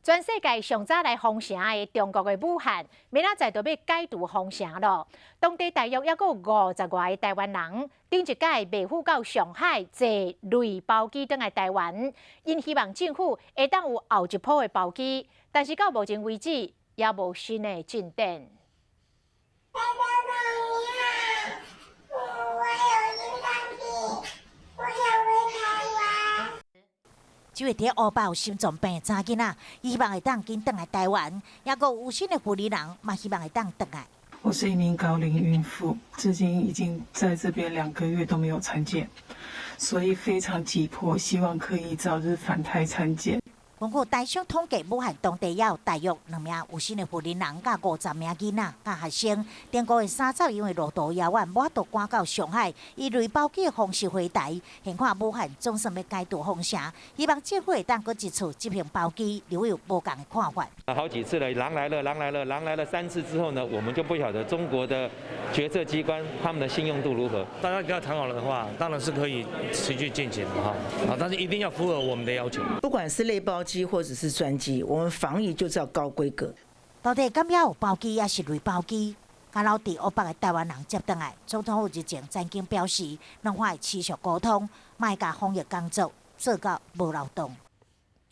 全世界上早来封城的中国的武汉，明仔载就要解除封城咯。当地大约还有50外个台湾人，顶一届未赴到上海坐类包机返来台湾，因希望政府会当有后一波的包机，但是到目前为止也无新的进展。 这位伫乌巴有心脏病的查囡仔，伊希望会当紧返来台湾，也个有心的妇女人嘛希望会当返来。我是一名高龄孕妇，至今已经在这边2个月都没有产检，所以非常急迫，希望可以早日返台产检。 根据台商统计，武汉当地也有大约2名有心的妇女人，甲50名囡仔、甲学生。顶个月3早因为路途遥远，无法度赶到上海，以类包机的方式回台。现看武汉总算要解除封城，希望政府会当搁一次执行包机，留有无共的看法。好几次了，狼来了3次之后呢，我们就不晓得中国的决策机关他们的信用度如何。大家跟他谈好了的话，当然是可以持续进行的哈，但是一定要符合我们的要求。不管是类包机或者是专机，我们防疫就是要高规格。到底敢要有包机，还是类包机？甲老伫乌北的台湾人接返来，总统府日前曾经表示，两会持续沟通，卖甲防疫工作做到无漏洞。